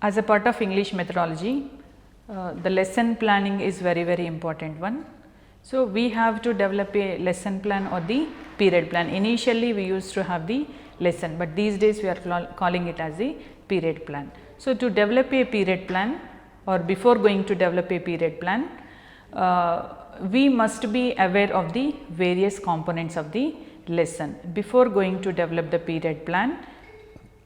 As a part of English methodology, the lesson planning is very important one. So, we have to develop a lesson plan or the period plan. Initially we used to have the lesson, but these days we are calling it as the period plan. So, to develop a period plan, or before going to develop a period plan, we must be aware of the various components of the lesson. Before going to develop the period plan,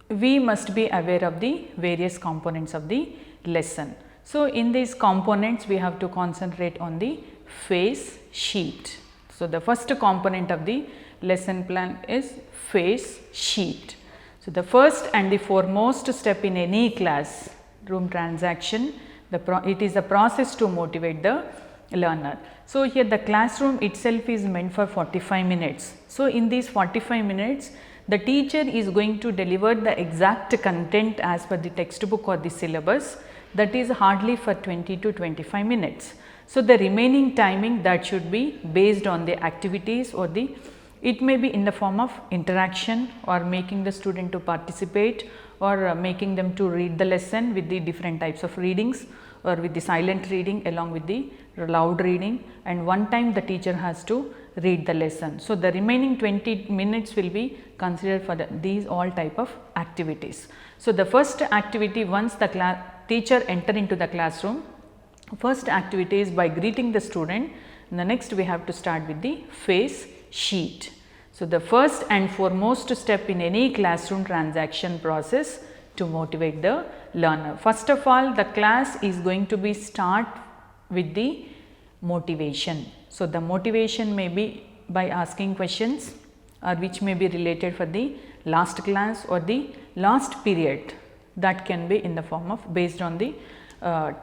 we must be aware of the various components of the lesson. So, in these components we have to concentrate on the phase sheet. So, the first component of the lesson plan is phase sheet. So, the first and the foremost step in any classroom transaction, it is a process to motivate the learner. So, here the classroom itself is meant for 45 minutes. So, in these 45 minutes the teacher is going to deliver the exact content as per the textbook or the syllabus, that is hardly for 20 to 25 minutes. So, the remaining timing that should be based on the activities or it may be in the form of interaction or making the student to participate or making them to read the lesson with the different types of readings or with the silent reading along with the loud reading, and one time the teacher has to read the lesson. So, the remaining 20 minutes will be considered for these all type of activities. So, the first activity, once the teacher enter into the classroom, first activity is by greeting the student. The next we have to start with the phase sheet. So, the first and foremost step in any classroom transaction process to motivate the learner. First of all, the class is going to be start with the motivation. So, the motivation may be by asking questions or which may be related for the last class or the last period, that can be in the form of based on the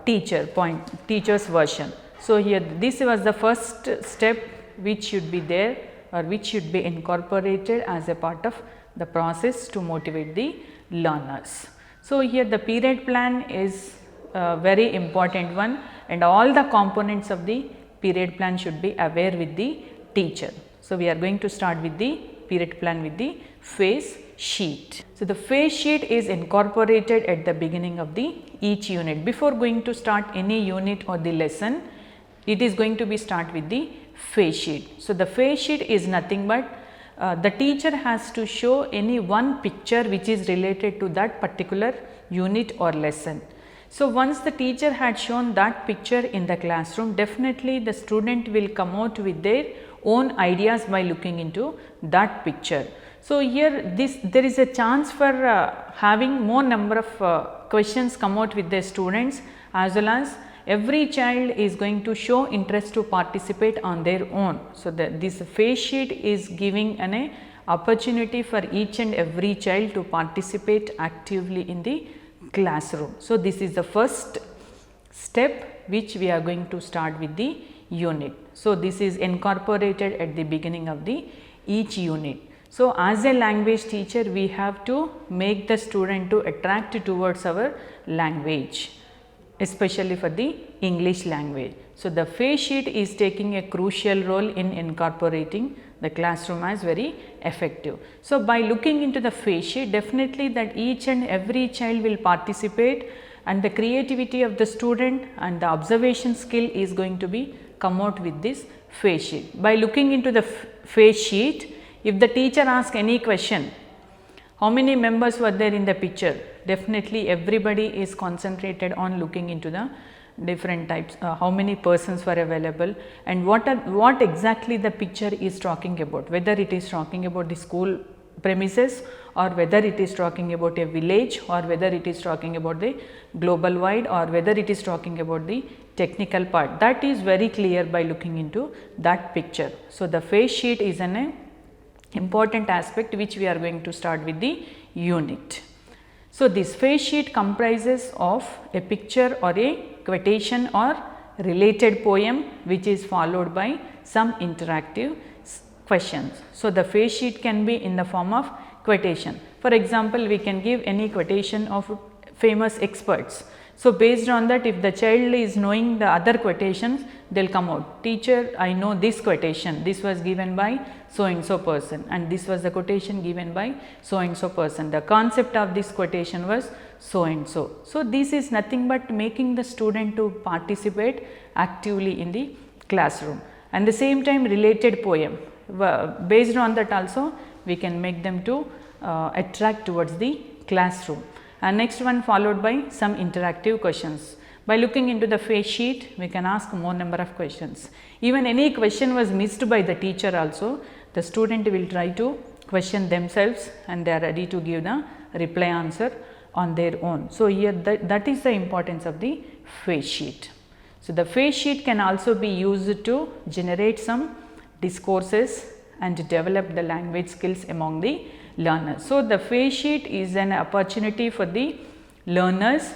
teacher's version. So, here this was the first step which should be there or which should be incorporated as a part of the process to motivate the learners. So, here the period plan is a very important one, and all the components of the period plan should be aware with the teacher. So, we are going to start with the period plan with the phase sheet. So, the phase sheet is incorporated at the beginning of each unit. Before going to start any unit or the lesson, it is going to be start with the phase sheet. So, the phase sheet is nothing but the teacher has to show any one picture which is related to that particular unit or lesson. So, once the teacher had shown that picture in the classroom, definitely the student will come out with their own ideas by looking into that picture. So, here there is a chance for having more number of questions come out with the students, as well as every child is going to show interest to participate on their own. So, this phase sheet is giving an opportunity for each and every child to participate actively in the classroom. So, this is the first step which we are going to start with the unit. So, this is incorporated at the beginning of each unit. So, as a language teacher, we have to make the student to attract towards our language, especially for the English language. So, the phase sheet is taking a crucial role in incorporating the classroom as very effective. So, by looking into the phase sheet, definitely that each and every child will participate, and the creativity of the student and the observation skill is going to be come out with this phase sheet. By looking into the phase sheet, if the teacher asks any question, how many members were there in the picture? Definitely everybody is concentrated on looking into the different types, how many persons were available, and what exactly the picture is talking about, whether it is talking about the school premises or whether it is talking about a village or whether it is talking about the global wide or whether it is talking about the technical part. That is very clear by looking into that picture. So, the phase sheet is an important aspect which we are going to start with the unit. So, this phase sheet comprises of a picture or a quotation or related poem which is followed by some interactive questions. So, the phase sheet can be in the form of quotation. For example, we can give any quotation of famous experts So, based on that, if the child is knowing the other quotations, they will come out, teacher, I know this quotation, this was given by so and so person, and this was the quotation given by so and so person. The concept of this quotation was so and so. So, this is nothing but making the student to participate actively in the classroom, and the same time related poem. Based on that also we can make them to attract towards the classroom. And next one followed by some interactive questions. By looking into the face sheet, we can ask more number of questions. Even any question was missed by the teacher also, the student will try to question themselves and they are ready to give the reply answer on their own. So, here that is the importance of the face sheet. So, the face sheet can also be used to generate some discourses and develop the language skills among the learners. So, the face sheet is an opportunity for the learners.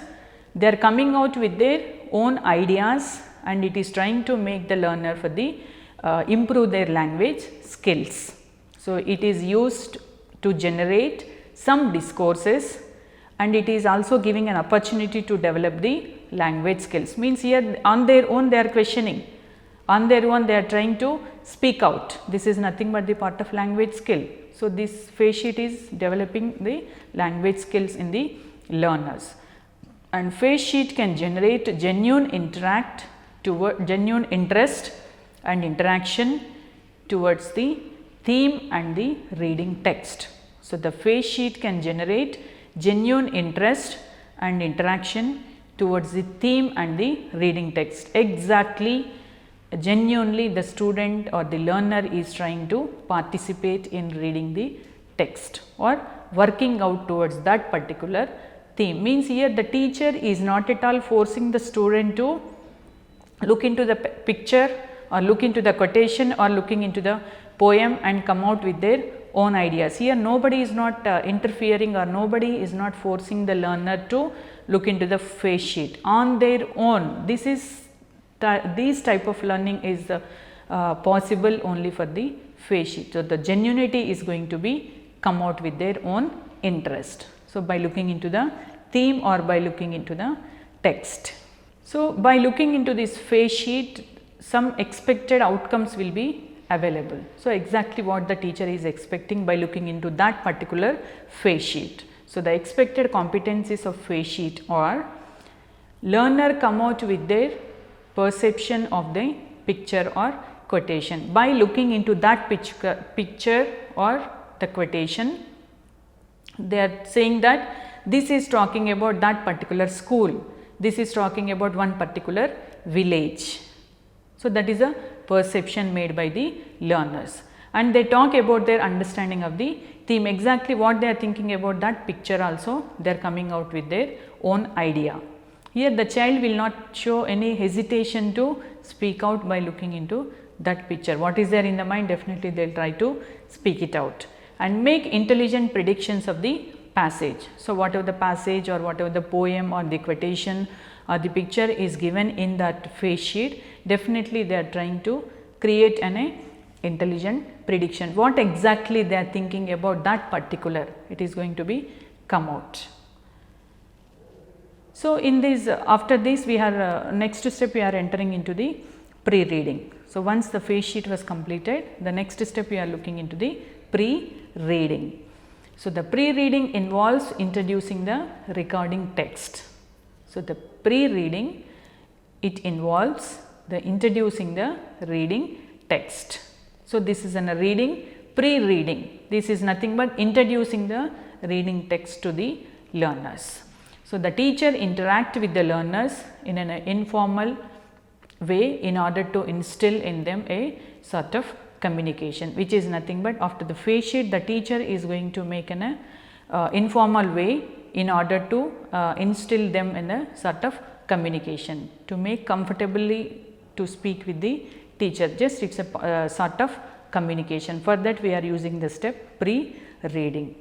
They are coming out with their own ideas and it is trying to make the learner for the improve their language skills. So, it is used to generate some discourses and it is also giving an opportunity to develop the language skills. Means here on their own they are questioning, on their own they are trying to speak out. This is nothing but the part of language skill. So, this face sheet is developing the language skills in the learners, and face sheet can generate genuine interest and interaction towards the theme and the reading text. So, the face sheet can generate genuine interest and interaction towards the theme and the reading text. Exactly, genuinely the student or the learner is trying to participate in reading the text or working out towards that particular theme. Means here the teacher is not at all forcing the student to look into the picture or look into the quotation or looking into the poem and come out with their own ideas. Here nobody is not interfering or nobody is not forcing the learner to look into the face sheet on their own. These type of learning is possible only for the face sheet. So, the genuinity is going to be come out with their own interest. So, by looking into the theme or by looking into the text. So, by looking into this face sheet, some expected outcomes will be available. So, exactly what the teacher is expecting by looking into that particular face sheet. So, the expected competencies of face sheet are learner come out with their perception of the picture or quotation. By looking into that picture or the quotation, they are saying that this is talking about that particular school, this is talking about one particular village. So, that is a perception made by the learners, and they talk about their understanding of the theme. Exactly what they are thinking about that picture also, they are coming out with their own idea. Here the child will not show any hesitation to speak out by looking into that picture. What is there in the mind, definitely they will try to speak it out and make intelligent predictions of the passage. So, whatever the passage or whatever the poem or the quotation or the picture is given in that face sheet, definitely they are trying to create an intelligent prediction. What exactly they are thinking about that particular, it is going to be come out. So, in this after this we are next step we are entering into the pre-reading. So, once the face sheet was completed, the next step we are looking into the pre-reading. So, the pre-reading involves introducing the recording text. So, the pre-reading, it involves the introducing the reading text. So, this is a reading, pre-reading, this is nothing but introducing the reading text to the learners. So, the teacher interact with the learners in an informal way in order to instill in them a sort of communication, which is nothing but after the face sheet the teacher is going to make an informal way in order to instill them in a sort of communication to make comfortably to speak with the teacher. Just it is a sort of communication. For that we are using the step pre-reading.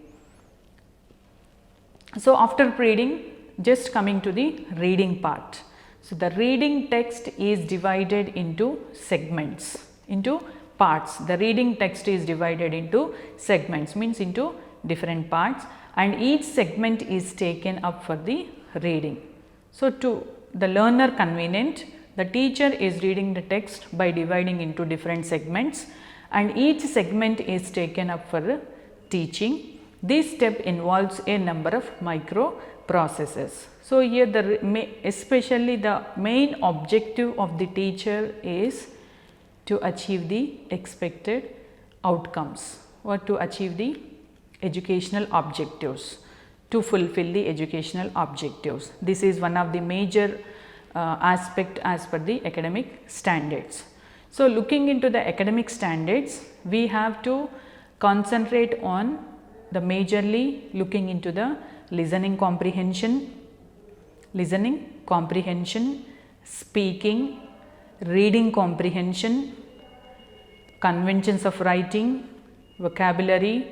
So, after pre-reading, just coming to the reading part. So, the reading text is divided into segments, into parts. The reading text is divided into segments, means into different parts, and each segment is taken up for the reading. So, to the learner convenient, the teacher is reading the text by dividing into different segments, and each segment is taken up for teaching. This step involves a number of microprocesses. So, here especially the main objective of the teacher is to achieve the expected outcomes or to achieve the educational objectives, to fulfill the educational objectives. This is one of the major aspect as per the academic standards. So, looking into the academic standards, we have to concentrate on the majorly looking into the listening comprehension, speaking, reading comprehension, conventions of writing, vocabulary,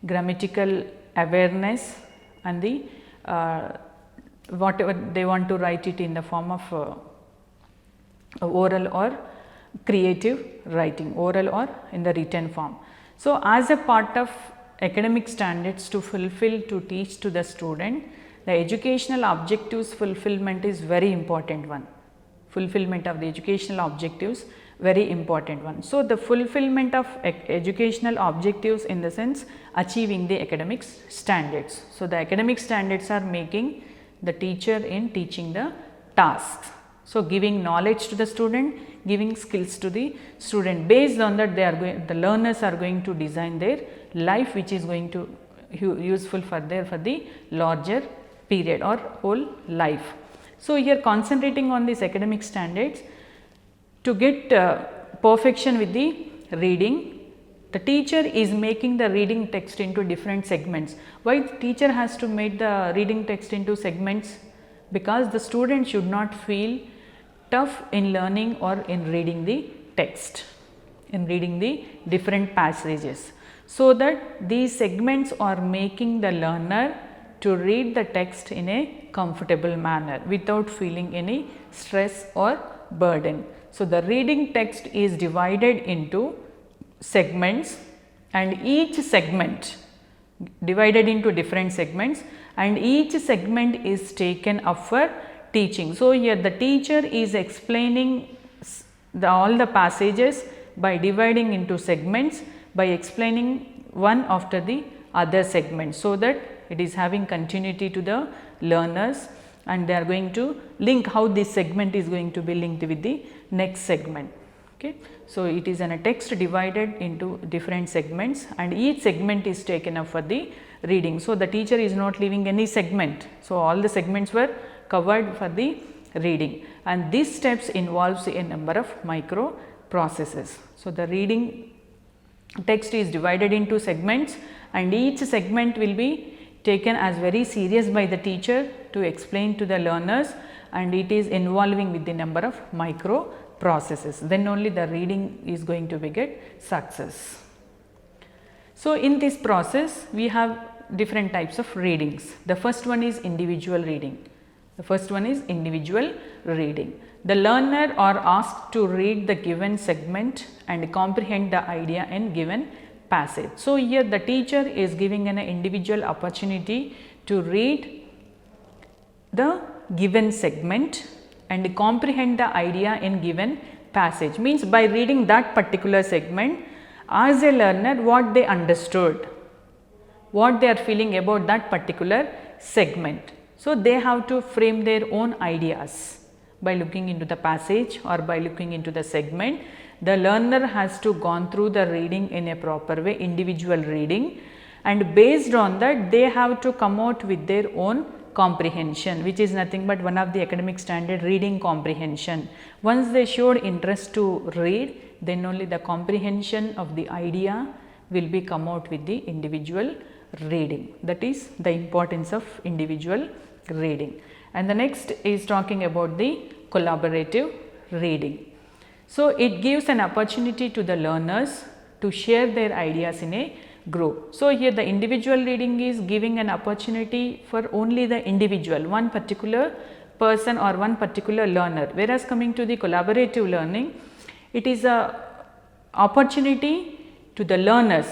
grammatical awareness, and the whatever they want to write it in the form of oral or creative writing, oral or in the written form. So, as a part of academic standards to fulfill, to teach to the student, the educational objectives fulfillment is very important one. Fulfillment of the educational objectives, very important one. So, the fulfillment of educational objectives in the sense achieving the academic standards. So, the academic standards are making the teacher in teaching the tasks. So, giving knowledge to the student, giving skills to the student. Based on that, the learners are going to design their life, which is going to useful for the larger period or whole life. So, here concentrating on these academic standards to get perfection with the reading, the teacher is making the reading text into different segments. Why the teacher has to make the reading text into segments? Because the student should not feel tough in learning or in reading the text, in reading the different passages. So, that these segments are making the learner to read the text in a comfortable manner without feeling any stress or burden. So, the reading text is divided into segments, and each segment divided into different segments, and each segment is taken up for teaching. So, here the teacher is explaining all the passages by dividing into segments, by explaining one after the other segment, so that it is having continuity to the learners, and they are going to link how this segment is going to be linked with the next segment. Okay. So, it is a text divided into different segments, and each segment is taken up for the reading. So, the teacher is not leaving any segment. So, all the segments were covered for the reading, and these steps involves a number of microprocesses. So, the reading text is divided into segments, and each segment will be taken as very serious by the teacher to explain to the learners, and it is involving with the number of microprocesses. Then only the reading is going to be get success. So, in this process we have different types of readings. The first one is individual reading. The learner are asked to read the given segment and comprehend the idea in given passage. So, here the teacher is giving an individual opportunity to read the given segment and comprehend the idea in given passage. Means by reading that particular segment, as a learner what they understood, what they are feeling about that particular segment. So, they have to frame their own ideas by looking into the passage or by looking into the segment. The learner has to gone through the reading in a proper way, individual reading, and based on that they have to come out with their own comprehension, which is nothing but one of the academic standard, reading comprehension. Once they showed interest to read, then only the comprehension of the idea will be come out with the individual reading. That is the importance of individual reading. And the next is talking about the collaborative reading. So, it gives an opportunity to the learners to share their ideas in a group. So, here the individual reading is giving an opportunity for only the individual, one particular person or one particular learner, whereas coming to the collaborative learning, it is a opportunity to the learners.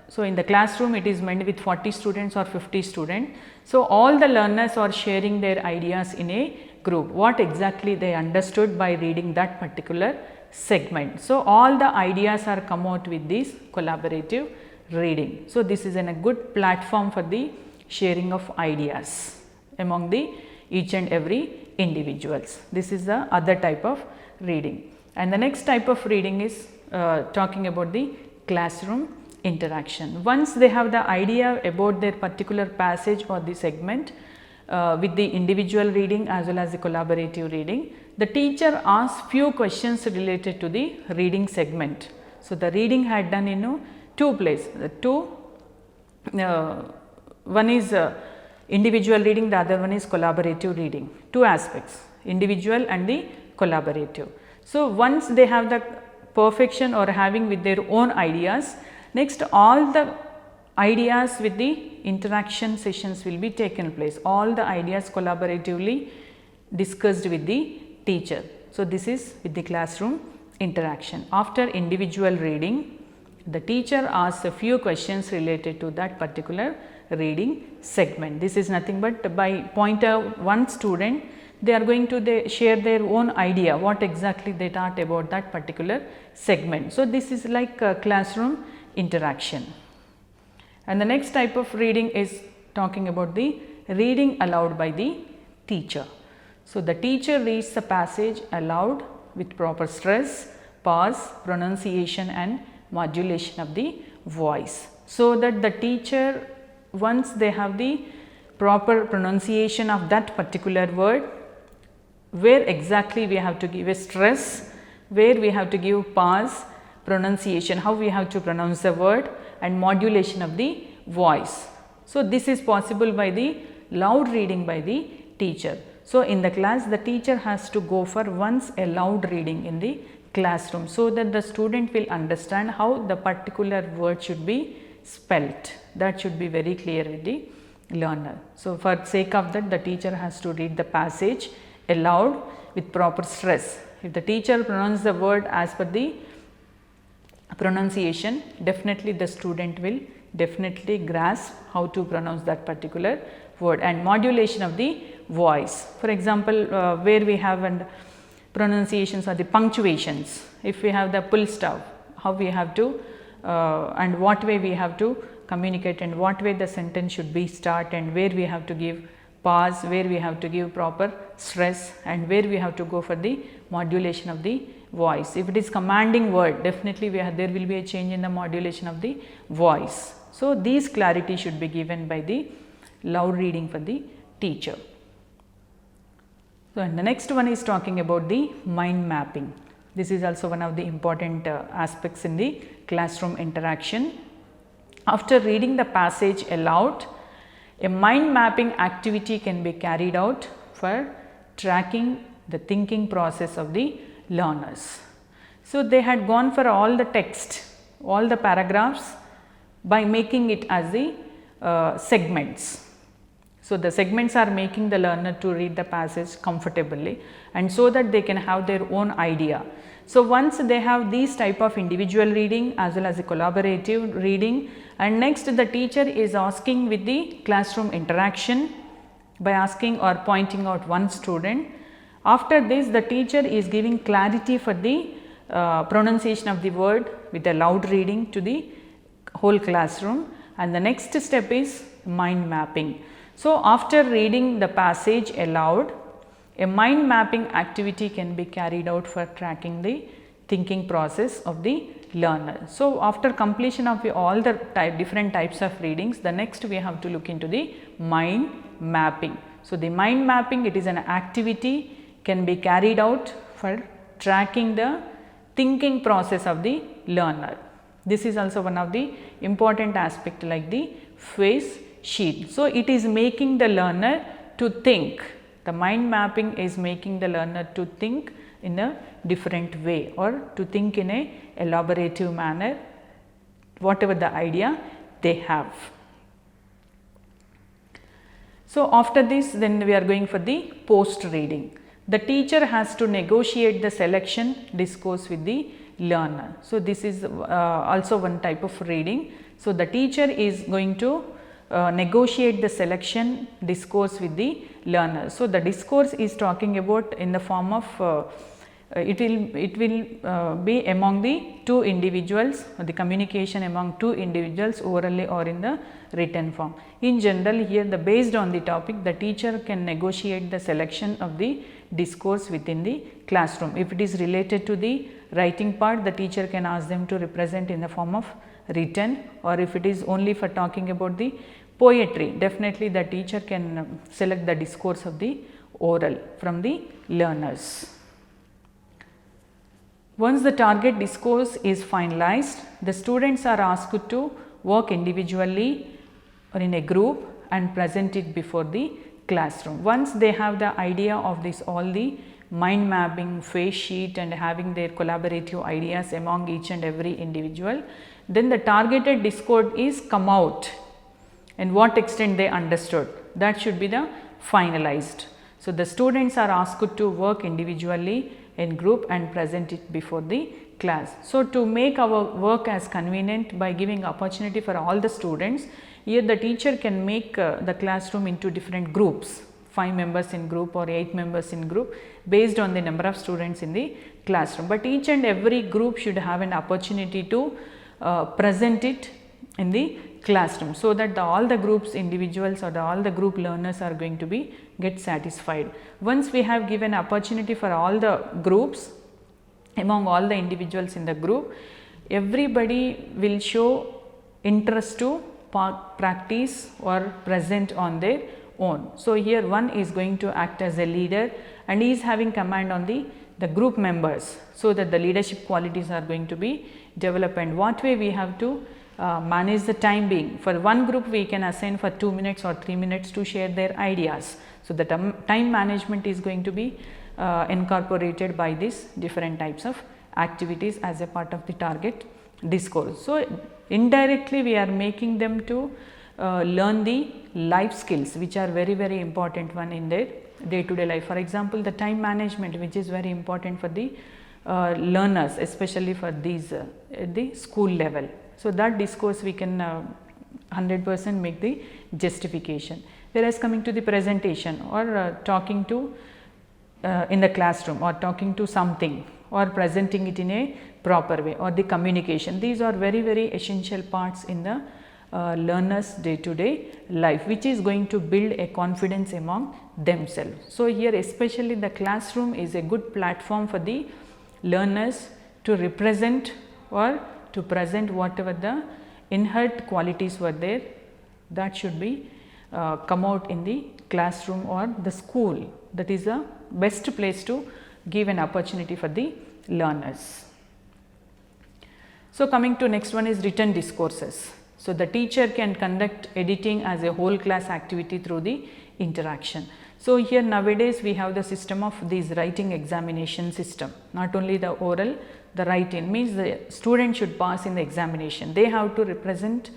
So, in the classroom it is meant with 40 students or 50 students. So, all the learners are sharing their ideas in a group, what exactly they understood by reading that particular segment. So, all the ideas are come out with this collaborative reading. So, this is a good platform for the sharing of ideas among the each and every individuals. This is the other type of reading. And the next type of reading is talking about the classroom interaction. Once they have the idea about their particular passage or the segment, with the individual reading as well as the collaborative reading, the teacher asks few questions related to the reading segment. So, the reading had done in two places, one is individual reading, the other one is collaborative reading, two aspects, individual and the collaborative. So, once they have the perfection or having with their own ideas, next all the ideas with the interaction sessions will be taken place, all the ideas collaboratively discussed with the teacher. So, this is with the classroom interaction. After individual reading, the teacher asks a few questions related to that particular reading segment. This is nothing but by point out one student, they are going to share their own idea what exactly they thought about that particular segment. So, this is like a classroom interaction. And the next type of reading is talking about the reading aloud by the teacher. So, the teacher reads the passage aloud with proper stress, pause, pronunciation and modulation of the voice. So, that the teacher, once they have the proper pronunciation of that particular word, where exactly we have to give a stress, where we have to give pause, pronunciation, how we have to pronounce the word and modulation of the voice. So, this is possible by the loud reading by the teacher. So, in the class the teacher has to go for once a loud reading in the classroom, so that the student will understand how the particular word should be spelt. That should be very clear with the learner. So, for sake of that, the teacher has to read the passage aloud with proper stress. If the teacher pronounces the word as per the pronunciation, definitely the student will definitely grasp how to pronounce that particular word. And modulation of the voice, for example, where we have and pronunciations or the punctuations, if we have the full stop, how we have to and what way we have to communicate and what way the sentence should be start, and where we have to give pause, where we have to give proper stress, and where we have to go for the modulation of the voice. If it is commanding word, definitely there will be a change in the modulation of the voice. So, these clarity should be given by the loud reading for the teacher. So, and the next one is talking about the mind mapping. This is also one of the important aspects in the classroom interaction. After reading the passage aloud, a mind mapping activity can be carried out for tracking the thinking process of the learners. So, they had gone for all the text, all the paragraphs by making it as the segments. So, the segments are making the learner to read the passage comfortably, and so that they can have their own idea. So, once they have these type of individual reading as well as a collaborative reading, and next the teacher is asking with the classroom interaction by asking or pointing out one student. After this, the teacher is giving clarity for the pronunciation of the word with a loud reading to the whole classroom, and the next step is mind mapping. So, after reading the passage aloud, a mind mapping activity can be carried out for tracking the thinking process of the learner. So, after completion of all the different types of readings, the next we have to look into the mind mapping. So, the mind mapping, it is an activity can be carried out for tracking the thinking process of the learner. This is also one of the important aspect like the face sheet. So, it is making the learner to think. The mind mapping is making the learner to think in a different way, or to think in a elaborative manner, whatever the idea they have. So, after this, then we are going for the post reading. The teacher has to negotiate the selection discourse with the learner. So, this is also one type of reading. So, the teacher is going to negotiate the selection discourse with the learner. So, the discourse is talking about in the form of it will be among the two individuals, or the communication among two individuals orally or in the written form. In general, here the based on the topic, the teacher can negotiate the selection of the discourse within the classroom. If it is related to the writing part, the teacher can ask them to represent in the form of written, or if it is only for talking about the poetry, definitely the teacher can select the discourse of the oral from the learners. Once the target discourse is finalized, the students are asked to work individually or in a group and present it before the classroom. Once they have the idea of this, all the mind mapping, face sheet, and having their collaborative ideas among each and every individual, then the targeted discourse is come out and what extent they understood, that should be the finalized. So, the students are asked to work individually in group and present it before the class. So, to make our work as convenient by giving opportunity for all the students, here the teacher can make the classroom into different groups, 5 members in group or 8 members in group based on the number of students in the classroom. But each and every group should have an opportunity to present it in the classroom, so that all the groups individuals or all the group learners are going to be get satisfied. Once we have given opportunity for all the groups, among all the individuals in the group, everybody will show interest to practice or present on their own. So, here one is going to act as a leader and he is having command on the group members, so that the leadership qualities are going to be developed. And what way we have to manage the time being. For one group we can assign for 2 minutes or 3 minutes to share their ideas. So, the time management is going to be incorporated by these different types of activities as a part of the target discourse. So, indirectly we are making them to learn the life skills, which are very important one in their day to day life. For example, the time management, which is very important for the learners, especially for these at the school level. So, that discourse we can 100% make the justification. Whereas, coming to the presentation or talking to in the classroom or talking to something or presenting it in a proper way, or the communication, these are very essential parts in the learners day to day life, which is going to build a confidence among themselves. So, here especially the classroom is a good platform for the learners to represent or to present whatever the inherent qualities were there, that should be come out in the classroom or the school. That is the best place to give an opportunity for the learners. So, coming to next one is written discourses. So, the teacher can conduct editing as a whole class activity through the interaction. So, here nowadays we have the system of these writing examination system, not only the oral, the writing means the student should pass in the examination. They have to represent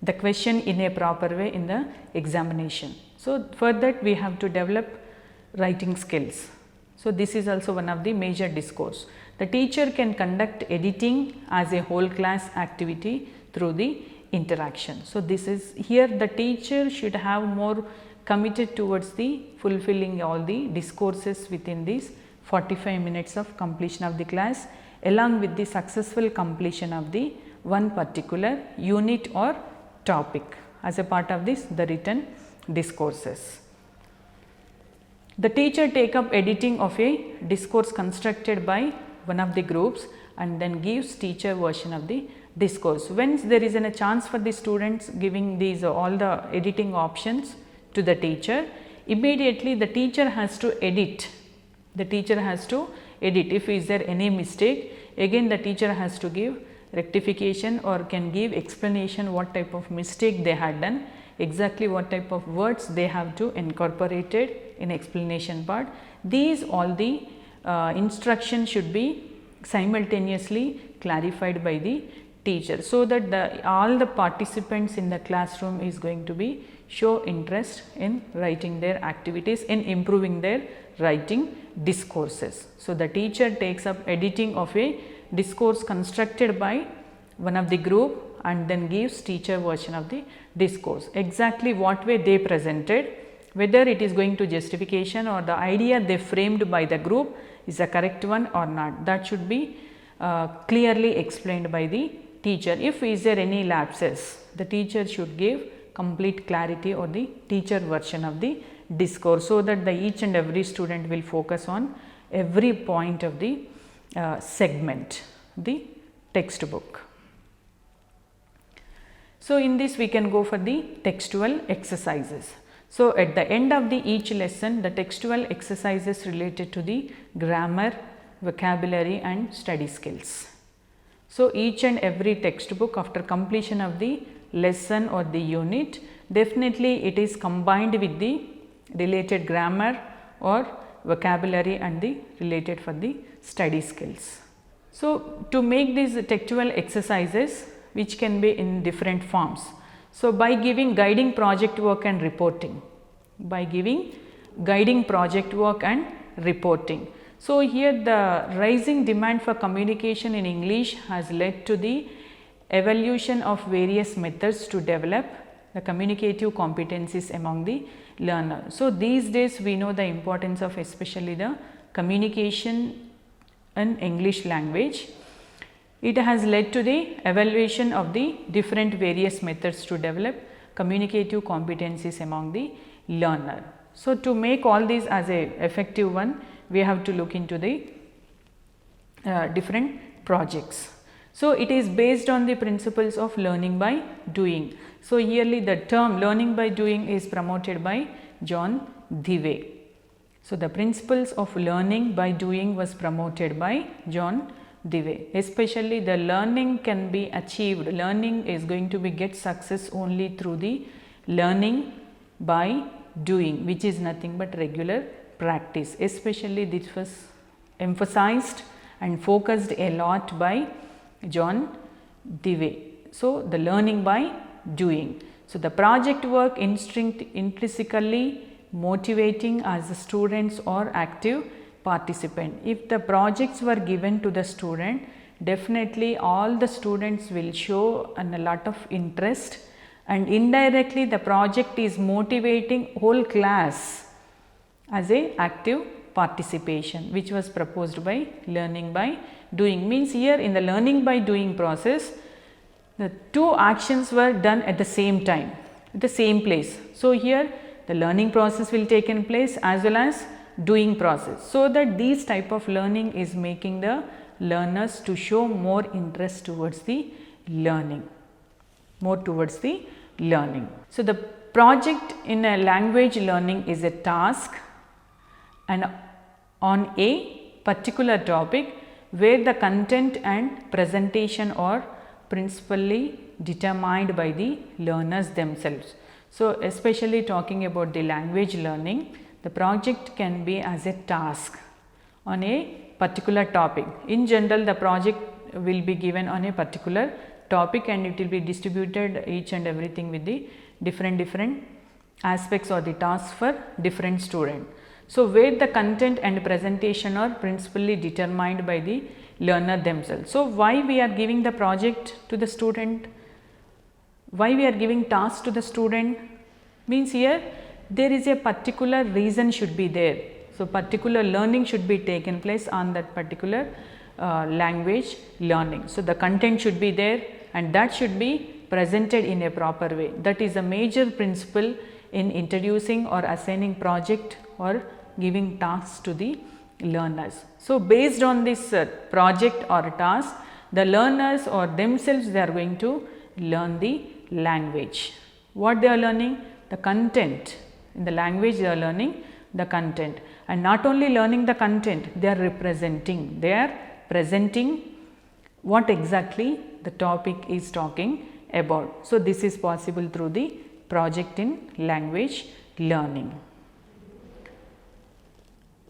the question in a proper way in the examination. So, for that we have to develop writing skills. So, this is also one of the major discourse. The teacher can conduct editing as a whole class activity through the interaction. So, this is here the teacher should have more committed towards the fulfilling all the discourses within these 45 minutes of completion of the class, along with the successful completion of the one particular unit or topic as a part of this the written discourses. The teacher take up editing of a discourse constructed by one of the groups and then gives teacher version of the discourse. When there is a chance for the students giving these all the editing options to the teacher, immediately the teacher has to edit. The teacher has to edit. If is there any mistake, again the teacher has to give rectification or can give explanation what type of mistake they had done, exactly what type of words they have to incorporated in explanation part. These all the instructions should be simultaneously clarified by the teacher, so that all the participants in the classroom is going to be show interest in writing their activities, in improving their writing discourses. So, the teacher takes up editing of a discourse constructed by one of the group and then gives teacher version of the discourse. Exactly what way they presented, whether it is going to justification or the idea they framed by the group is the correct one or not, that should be clearly explained by the teacher. If is there any lapses, the teacher should give complete clarity or the teacher version of the discourse, so that the each and every student will focus on every point of the segment, the textbook. So, in this we can go for the textual exercises. So, at the end of the each lesson, the textual exercises related to the grammar, vocabulary and study skills. So, each and every textbook after completion of the lesson or the unit, definitely it is combined with the related grammar or vocabulary and the related for the study skills. So, to make these textual exercises, which can be in different forms. So, by giving guiding project work and reporting, So, here the rising demand for communication in English has led to the evolution of various methods to develop the communicative competencies among the learner. So, these days we know the importance of especially the communication in English language. It has led to the evaluation of the different various methods to develop communicative competencies among the learner. So, to make all these as a effective one, we have to look into the different projects. So, it is based on the principles of learning by doing. So, yearly the term learning by doing is promoted by 𝗳𝗏. So, the principles of learning by doing was promoted by 𝗳𝗏. Especially the learning can be achieved, learning is going to be get success only through the learning by doing, which is nothing but regular practice. Especially this was emphasized and focused a lot by 𝗳𝗏. So, the learning by doing. So, the project work intrinsically motivating as the students or active participant. If the projects were given to the student, definitely all the students will show a lot of interest, and indirectly the project is motivating whole class as a active participation, which was proposed by learning by doing. Means here in the learning by doing process, the two actions were done at the same time, at the same place. So, here the learning process will take in place as well as doing process. So, that these type of learning is making the learners to show more interest towards the learning, So, the project in a language learning is a task and on a particular topic where the content and presentation are principally determined by the learners themselves. So, especially talking about the language learning, the project can be as a task on a particular topic. In general, the project will be given on a particular topic and it will be distributed each and everything with the different aspects or the tasks for different student. So, where the content and presentation are principally determined by the learner themselves. So, why we are giving the project to the student? Why we are giving tasks to the student? Means here there is a particular reason should be there. So, particular learning should be taken place on that particular language learning. So, the content should be there and that should be presented in a proper way. That is a major principle in introducing or assigning project or giving tasks to the learners. So, based on this project or task, the learners or themselves they are going to learn the language. What they are learning? The content. In the language they are learning the content, and not only learning the content, they are representing, they are presenting what exactly the topic is talking about. So, this is possible through the project in language learning.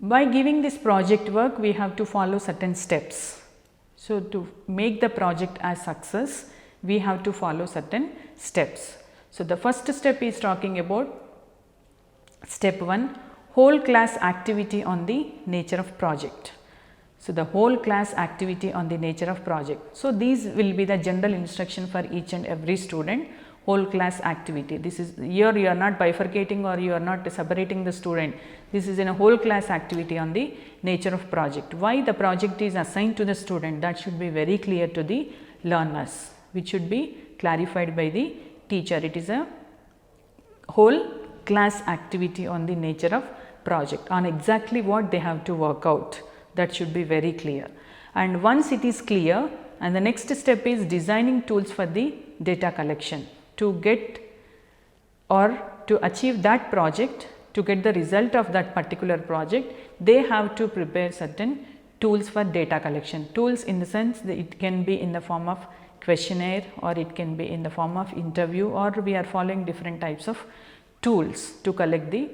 By giving this project work, we have to follow certain steps. So, to make the project as success, we have to follow certain steps. So, the first step is talking about step 1, whole class activity on the nature of project. So, the whole class activity on the nature of project. So, these will be the general instruction for each and every student, whole class activity. This is here you are not bifurcating or you are not separating the student. This is in a whole class activity on the nature of project. Why the project is assigned to the student, that should be very clear to the learners, which should be clarified by the teacher. It is a whole class activity on the nature of project, on exactly what they have to work out. That should be very clear. And once it is clear, and the next step is designing tools for the data collection. To get or to achieve that project, to get the result of that particular project, they have to prepare certain tools for data collection. Tools in the sense that it can be in the form of questionnaire, or it can be in the form of interview, or we are following different types of tools to collect the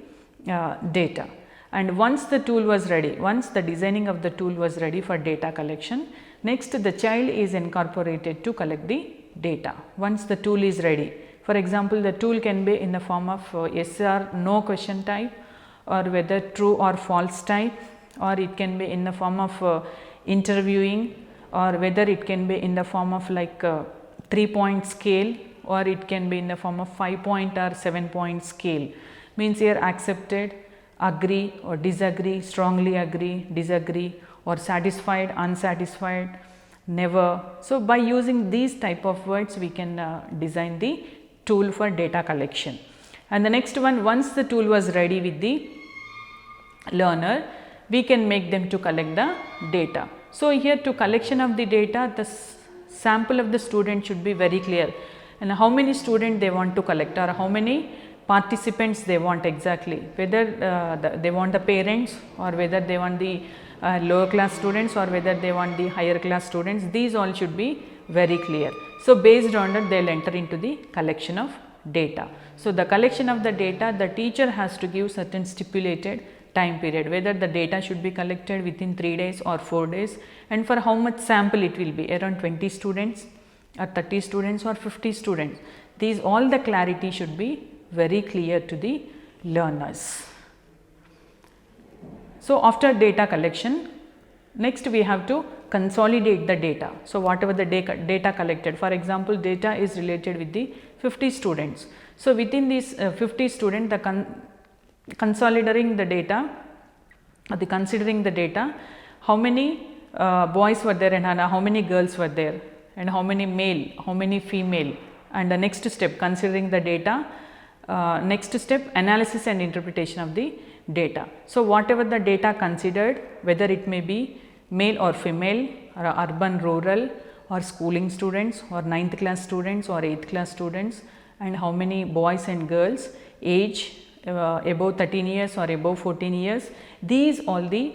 data. And once the tool was ready, once the designing of the tool was ready for data collection, next the child is incorporated to collect the data. Once the tool is ready, for example, the tool can be in the form of yes or no question type, or whether true or false type, or it can be in the form of interviewing, or whether it can be in the form of like 3-point scale, or it can be in the form of 5-point or 7-point scale. Means here accepted, agree or disagree, strongly agree, disagree, or satisfied, unsatisfied, never. So, by using these type of words, we can design the tool for data collection. And the next one, once the tool was ready with the learner, we can make them to collect the data. So, here to collection of the data, the sample of the student should be very clear, and how many students they want to collect, or how many participants they want exactly, whether they want the parents, or whether they want the lower class students, or whether they want the higher class students. These all should be very clear. So, based on that, they will enter into the collection of data. So, the collection of the data, the teacher has to give certain stipulated time period, whether the data should be collected within 3 days or 4 days, and for how much sample it will be, around 20 students or 30 students or 50 students. These all the clarity should be very clear to the learners. So, after data collection, next we have to consolidate the data. So, whatever the data collected, for example, data is related with the 50 students. So, within these 50 students, the consolidating the data, or the considering the data, how many boys were there and how many girls were there, and how many male, how many female, and the next step considering the data. Next step, analysis and interpretation of the data. So, whatever the data considered, whether it may be male or female, or urban, rural, or schooling students, or 9th class students, or 8th class students, and how many boys and girls, age above 13 years or above 14 years, these all the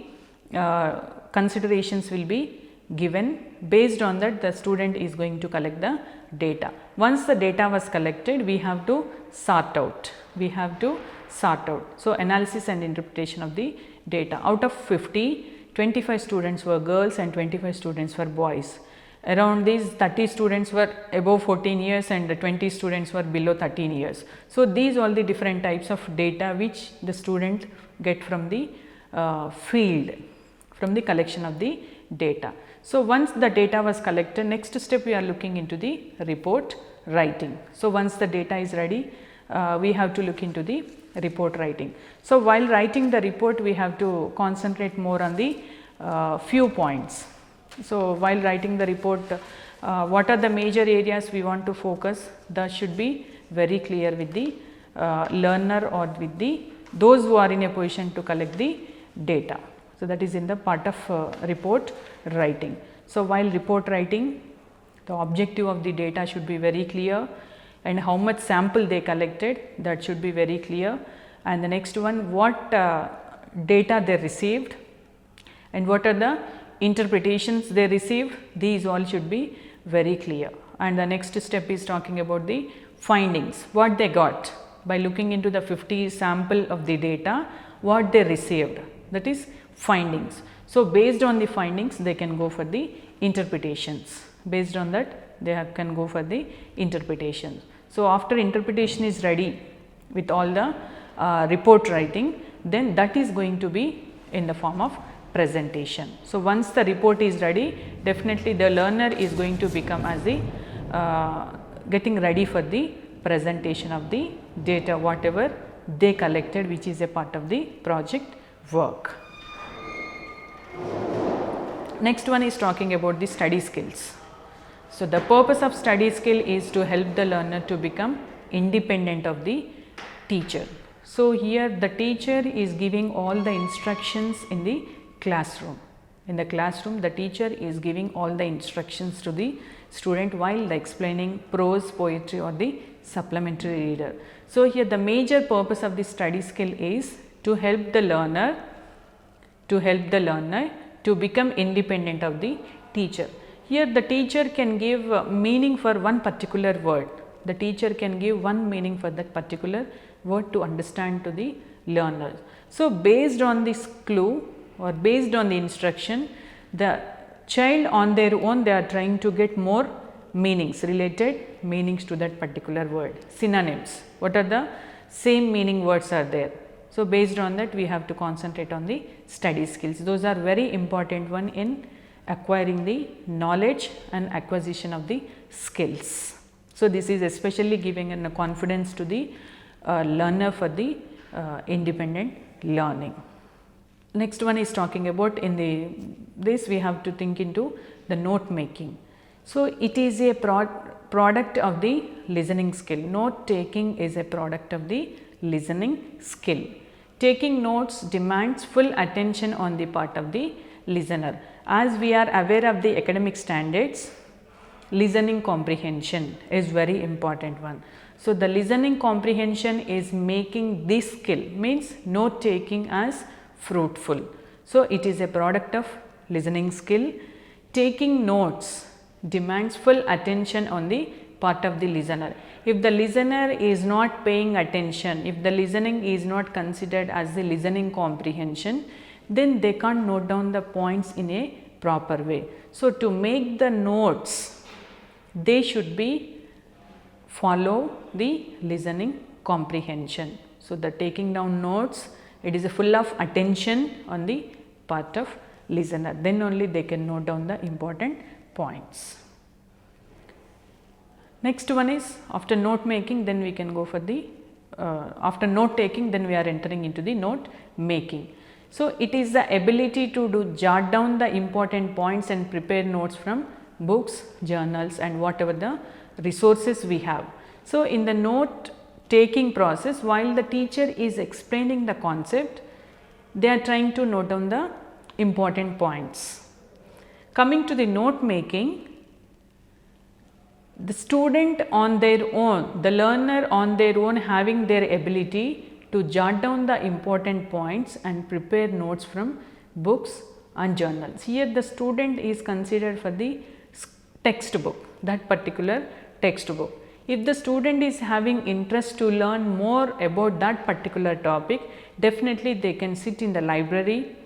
considerations will be given. Based on that, the student is going to collect the data. Once the data was collected, we have to sort out. We have to sort out. So, analysis and interpretation of the data. Out of 50, 25 students were girls and 25 students were boys. Around these 30 students were above 14 years and 20 students were below 13 years. So, these all the different types of data which the student get from the field, from the collection of the data. So, once the data was collected, next step we are looking into the report writing. So, once the data is ready, we have to look into the report writing. So, while writing the report, we have to concentrate more on the few points. So, while writing the report, what are the major areas we want to focus, that should be very clear with the learner or with the those who are in a position to collect the data. So, that is in the part of report writing. So, while report writing, the objective of the data should be very clear, and how much sample they collected, that should be very clear. And the next one, what data they received and what are the interpretations they received, these all should be very clear. And the next step is talking about the findings, what they got by looking into the 50 sample of the data, what they received, that is findings. So, based on the findings, they can go for the interpretations. Based on that, they can go for the interpretations. So, after interpretation is ready with all the report writing, then that is going to be in the form of presentation. So, once the report is ready, definitely the learner is going to become as the getting ready for the presentation of the data whatever they collected, which is a part of the project work. Next one is talking about the study skills. So, the purpose of study skill is to help the learner to become independent of the teacher. So, here the teacher is giving all the instructions in the classroom. In the classroom, the teacher is giving all the instructions to the student while explaining prose, poetry or the supplementary reader. So, here the major purpose of the study skill is to help the learner to become independent of the teacher. Here the teacher can give meaning for one particular word. The teacher can give one meaning for that particular word to understand to the learner. So, based on this clue or based on the instruction, the child on their own they are trying to get more meanings, related meanings to that particular word, synonyms. What are the same meaning words are there? So, based on that we have to concentrate on the study skills. Those are very important one in acquiring the knowledge and acquisition of the skills. So, this is especially giving a confidence to the learner for the independent learning. Next one is talking about this we have to think into the note making. So, it is a product of the listening skill. Note taking is a product of the listening skill. Taking notes demands full attention on the part of the listener. As we are aware of the academic standards, listening comprehension is very important one. So, the listening comprehension is making this skill, means note taking as fruitful. So, it is a product of listening skill. Taking notes demands full attention on the part of the listener. If the listener is not paying attention, if the listening is not considered as the listening comprehension, then they can't note down the points in a proper way. So, to make the notes, they should be follow the listening comprehension. So, the taking down notes, it is full of attention on the part of listener, then only they can note down the important points. Next one is after note making, then we can go for the after note taking, then we are entering into the note making. So, it is the ability to jot down the important points and prepare notes from books, journals and whatever the resources we have. So, in the note taking process, while the teacher is explaining the concept, they are trying to note down the important points. Coming to the note making, the student on their own, the learner on their own having their ability to jot down the important points and prepare notes from books and journals. Here the student is considered for the textbook, that particular textbook. If the student is having interest to learn more about that particular topic, definitely they can sit in the library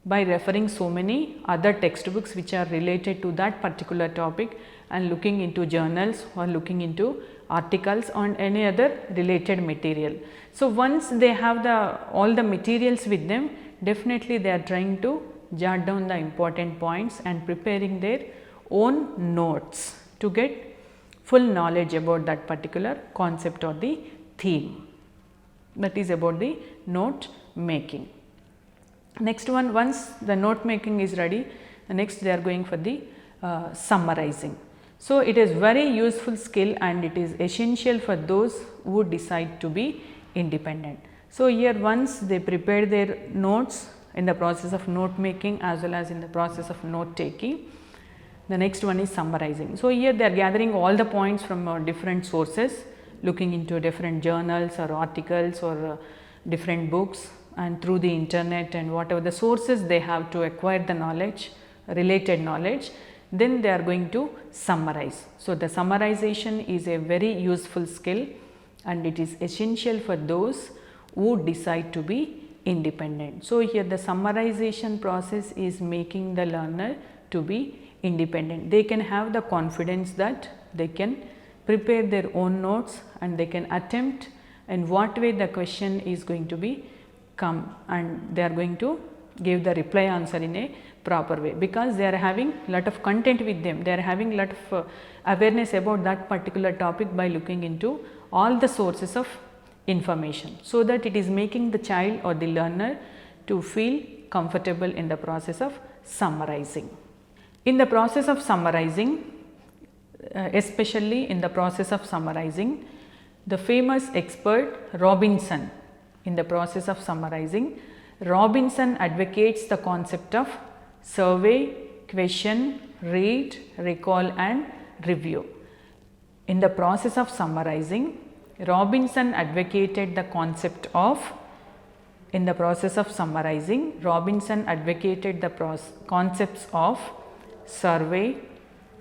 by referring so many other textbooks which are related to that particular topic and looking into journals or looking into articles on any other related material. So, once they have all the materials with them, definitely they are trying to jot down the important points and preparing their own notes to get full knowledge about that particular concept or the theme. That is about the note making. Next one, once the note making is ready, next they are going for the summarizing. So, it is very useful skill and it is essential for those who decide to be independent. So, here once they prepare their notes in the process of note making as well as in the process of note taking, the next one is summarizing. So, here they are gathering all the points from different sources, looking into different journals or articles or different books and through the internet and whatever the sources they have to acquire the knowledge, related knowledge, then they are going to summarize. So, the summarization is a very useful skill and it is essential for those who decide to be independent. So, here the summarization process is making the learner to be independent. They can have the confidence that they can prepare their own notes and they can attempt in what way the question is going to be come and they are going to give the reply answer in a proper way, because they are having lot of content with them, they are having lot of awareness about that particular topic by looking into all the sources of information, so that it is making the child or the learner to feel comfortable in the process of summarizing. In the process of summarizing, especially in the process of summarizing, the famous expert Robinson, in the process of summarizing, Robinson advocates the concept of survey, question, read, recall and review. In the process of summarizing, Robinson advocated the concept of, in the process of summarizing, Robinson advocated the concepts of survey,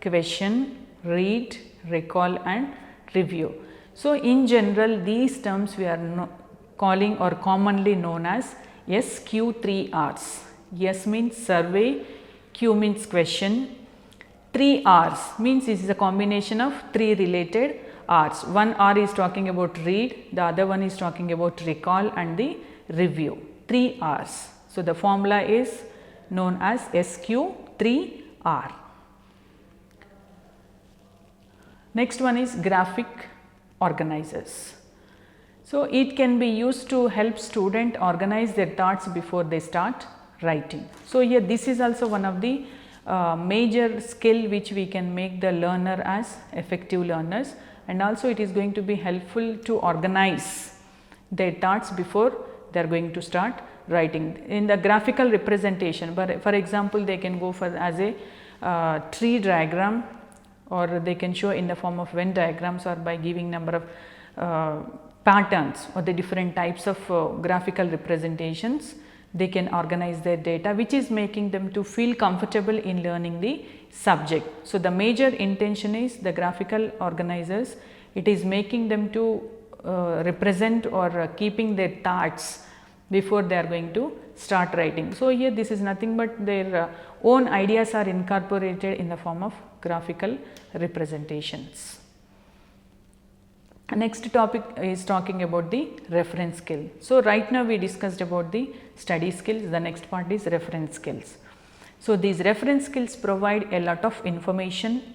question, read, recall and review. So, in general these terms we are calling or commonly known as SQ3Rs. S means survey, Q means question, 3 R's means this is a combination of 3 related R's. One R is talking about read, the other one is talking about recall and the review, 3 R's. So, the formula is known as SQ3R. Next one is graphic organizers. So, it can be used to help student organize their thoughts before they start writing. So, here this is also one of the major skill which we can make the learner as effective learners, and also it is going to be helpful to organize their thoughts before they are going to start writing. In the graphical representation, but for example, they can go for as a tree diagram, or they can show in the form of Venn diagrams, or by giving number of patterns or the different types of graphical representations. They can organize their data, which is making them to feel comfortable in learning the subject. So, the major intention is the graphical organizers, it is making them to represent or keeping their thoughts before they are going to start writing. So, here this is nothing but their own ideas are incorporated in the form of graphical representations. Next topic is talking about the reference skill. So, right now we discussed about the study skills, the next part is reference skills. So, these reference skills provide a lot of information.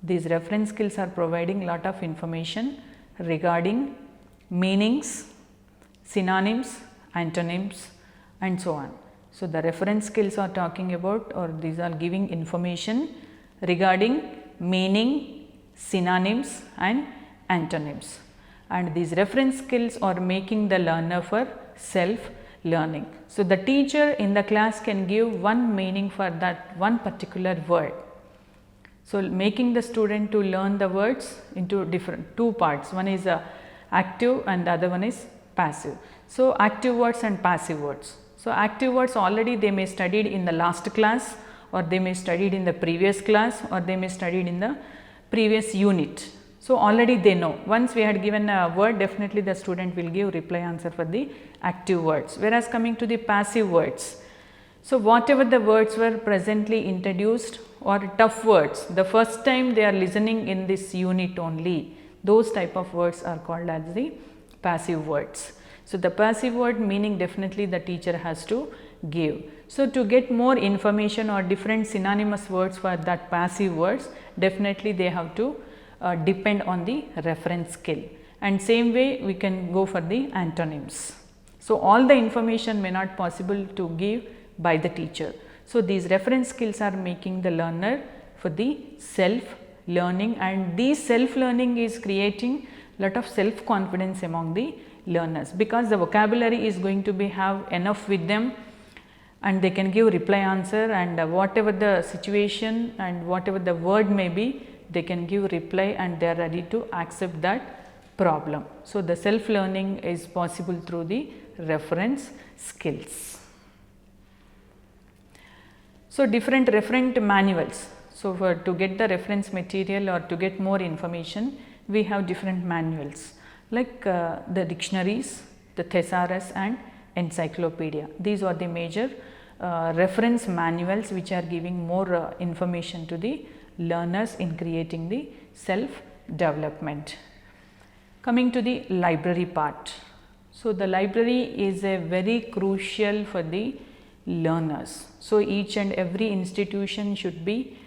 These reference skills are providing lot of information regarding meanings, synonyms, antonyms and so on. So, the reference skills are talking about, or these are giving information regarding meaning, synonyms and antonyms, and these reference skills are making the learner for self learning. So, the teacher in the class can give one meaning for that one particular word. So, making the student to learn the words into different two parts, one is active and the other one is passive. So, active words and passive words. So, active words already they may studied in the last class, or they may studied in the previous class, or they may studied in the previous unit. So, already they know. Once we had given a word, definitely the student will give reply answer for the active words, whereas coming to the passive words. So, whatever the words were presently introduced or tough words, the first time they are listening in this unit only, those type of words are called as the passive words. So, the passive word meaning definitely the teacher has to give. So, to get more information or different synonymous words for that passive words, definitely they have to depend on the reference skill, and same way we can go for the antonyms. So, all the information may not possible to give by the teacher. So, these reference skills are making the learner for the self learning, and this self learning is creating lot of self confidence among the learners, because the vocabulary is going to be have enough with them, and they can give reply answer, and whatever the situation and whatever the word may be, they can give reply and they are ready to accept that problem. So, the self learning is possible through the reference skills. So, different referent manuals. So, to get the reference material or to get more information, we have different manuals like the dictionaries, the thesaurus and encyclopedia. These are the major reference manuals which are giving more information to the learners in creating the self development. Coming to the library part. So, the library is a very crucial for the learners. So each and every institution should be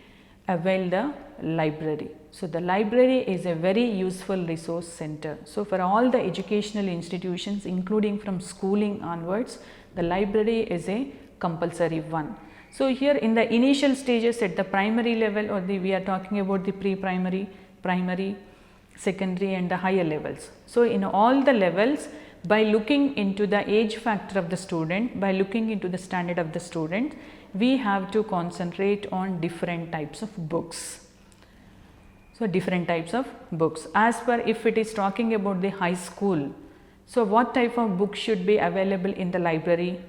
avail the library. So the library is a very useful resource center. So for all the educational institutions, including from schooling onwards, the library is a compulsory one. So here in the initial stages at the primary level, or we are talking about the pre-primary, primary, secondary and the higher levels. So in all the levels, by looking into the age factor of the student, by looking into the standard of the student, we have to concentrate on different types of books. So different types of books. As per if it is talking about the high school, so what type of books should be available in the library,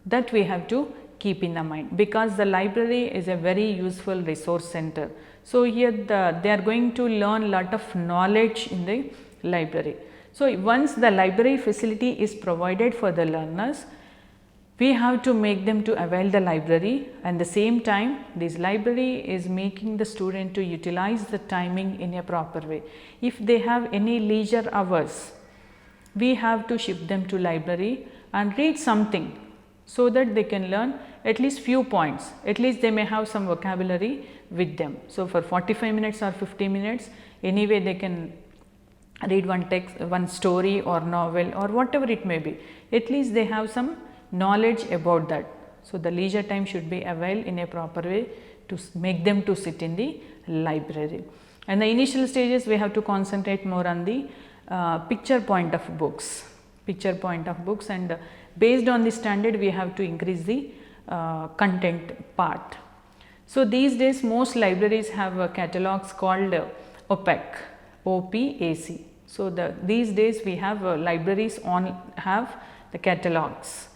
that we have to keep in the mind, because the library is a very useful resource center. So here they are going to learn lot of knowledge in the library. So once the library facility is provided for the learners, we have to make them to avail the library, and the same time this library is making the student to utilize the timing in a proper way. If they have any leisure hours, we have to shift them to library and read something, so that they can learn at least few points, at least they may have some vocabulary with them. So for 45 minutes or 50 minutes, anyway they can read one text, one story or novel or whatever it may be, at least they have some knowledge about that. So the leisure time should be availed in a proper way to make them to sit in the library. And the initial stages, we have to concentrate more on the picture point of books, and based on the standard we have to increase the content part. So these days most libraries have catalogs called 𝗹𝗶. So these days we have libraries have the catalogs.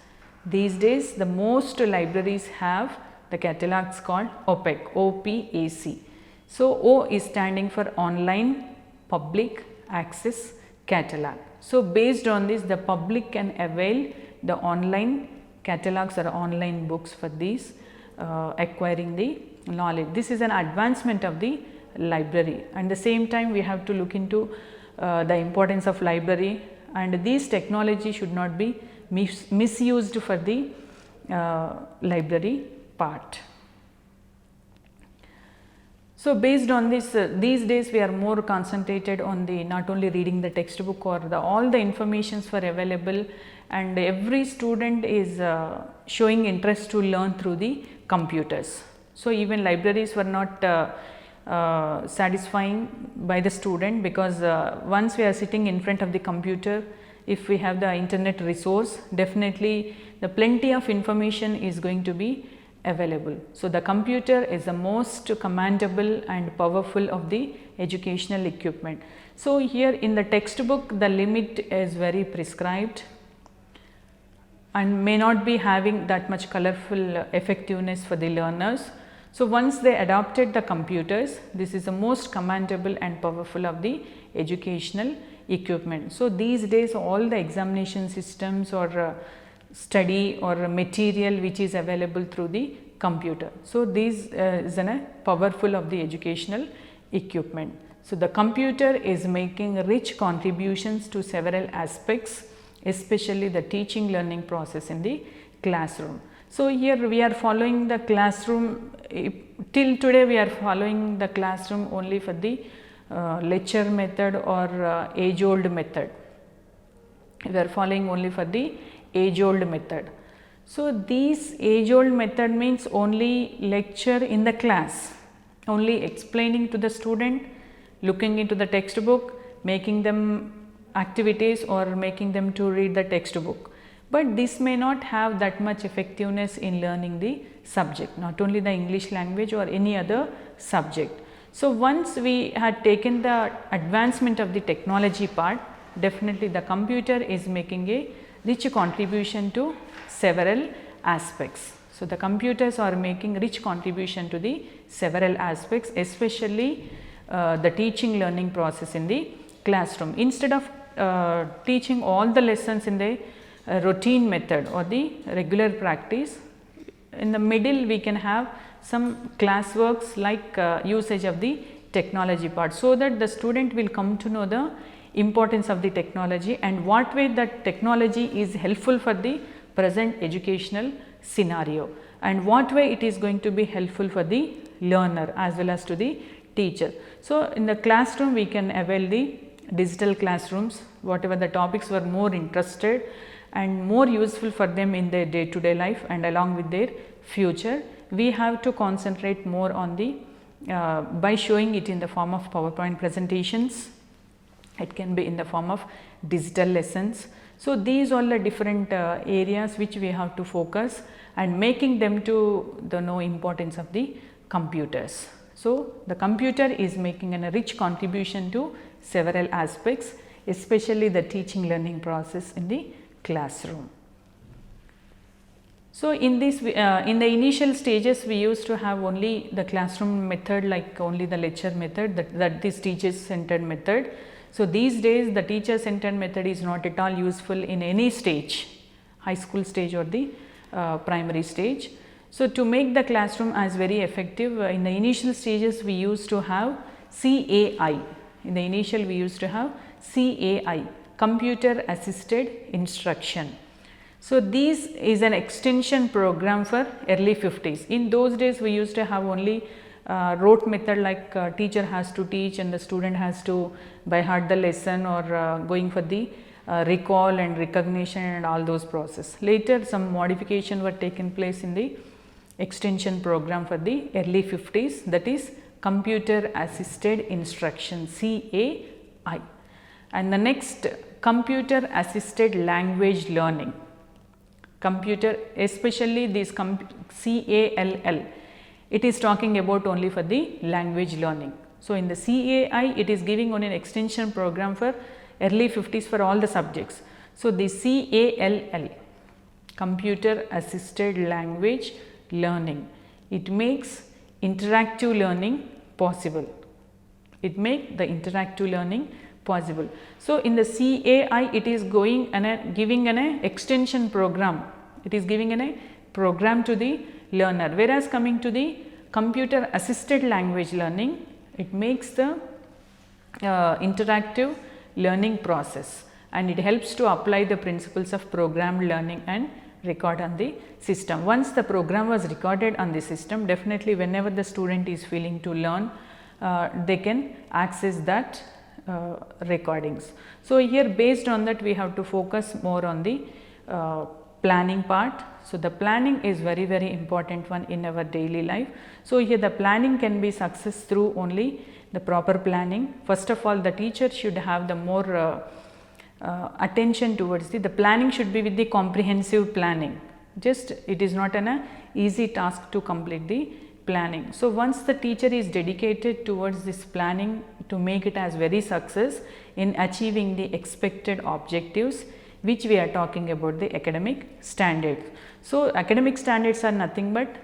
These days the most libraries have the catalogs called 𝗹𝗶. So O is standing for online public access catalog. So based on this, the public can avail the online catalogs or online books for these acquiring the knowledge. This is an advancement of the library, and the same time we have to look into the importance of library, and these technology should not be misused for the library part. So based on this, these days we are more concentrated on the not only reading the textbook or all the informations for available, and every student is showing interest to learn through the computers. So even libraries were not satisfying by the student, because once we are sitting in front of the computer, if we have the internet resource, definitely the plenty of information is going to be available. So the computer is the most commendable and powerful of the educational equipment. So here in the textbook, the limit is very prescribed and may not be having that much colorful effectiveness for the learners. So once they adopted the computers, this is the most commendable and powerful of the educational equipment. So these days all the examination systems or study or material which is available through the computer. So this is a powerful of the educational equipment. So the computer is making rich contributions to several aspects, especially the teaching learning process in the classroom. So here we are following the classroom, till today we are following the classroom only for the lecture method or age old method. We are following only for the age old method. So this age old method means only lecture in the class, only explaining to the student, looking into the textbook, making them activities or making them to read the textbook. But this may not have that much effectiveness in learning the subject, not only the English language or any other subject. So once we had taken the advancement of the technology part, definitely the computer is making a rich contribution to several aspects. So the computers are making rich contribution to the several aspects, especially the teaching learning process in the classroom. Instead of teaching all the lessons in the routine method or the regular practice, in the middle we can have some classworks like usage of the technology part, so that the student will come to know the importance of the technology and what way that technology is helpful for the present educational scenario, and what way it is going to be helpful for the learner as well as to the teacher. So, in the classroom we can avail the digital classrooms, whatever the topics were more interested and more useful for them in their day to day life and along with their future. We have to concentrate more on the by showing it in the form of PowerPoint presentations. It can be in the form of digital lessons. So, these all the different areas which we have to focus and making them to the know importance of the computers. So, the computer is making a rich contribution to several aspects, especially the teaching learning process in the classroom. So, in this in the initial stages we used to have only the classroom method, like only the lecture method, that is teacher centered method. So, these days the teacher centered method is not at all useful in any stage, high school stage or the primary stage. So, to make the classroom as very effective, in the initial stages we used to have CAI. In the initial we used to have CAI, computer assisted instruction. So, this is an extension program for early 50s. In those days we used to have only rote method, like teacher has to teach and the student has to by heart the lesson, or going for the recall and recognition and all those process. Later some modification were taken place in the extension program for the early 50s, that is computer assisted instruction, CAI. And the next, computer assisted language learning. Computer, especially this CALL, it is talking about only for the language learning. So, in the CAI it is giving on an extension program for early 50s for all the subjects. So, the CALL, computer assisted language learning, it makes interactive learning possible. It makes the interactive learning possible. So, in the CAI it is going and giving an extension program, it is giving a program to the learner, whereas coming to the computer assisted language learning, it makes the interactive learning process and it helps to apply the principles of programmed learning and record on the system. Once the program was recorded on the system, definitely whenever the student is feeling to learn, they can access that recordings. So, here based on that we have to focus more on the planning part. So, the planning is very important one in our daily life. So, here the planning can be success through only the proper planning. First of all, the teacher should have the more attention towards the planning should be with the comprehensive planning. Just it is not an easy task to complete the planning. So, once the teacher is dedicated towards this planning to make it as very success in achieving the expected objectives, which we are talking about the academic standards. So, academic standards are nothing but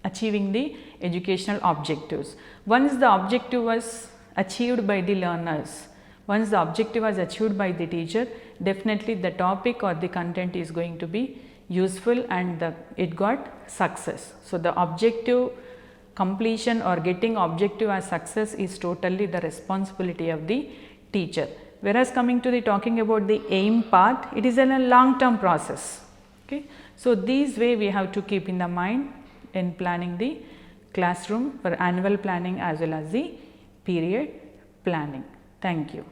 achieving the educational objectives. Once the objective was achieved by the learners, once the objective was achieved by the teacher, definitely the topic or the content is going to be useful and it got success. So, the objective completion or getting objective as success is totally the responsibility of the teacher. Whereas coming to the talking about the aim part, it is a long term process. Okay. So, this way we have to keep in the mind in planning the classroom for annual planning as well as the period planning. Thank you.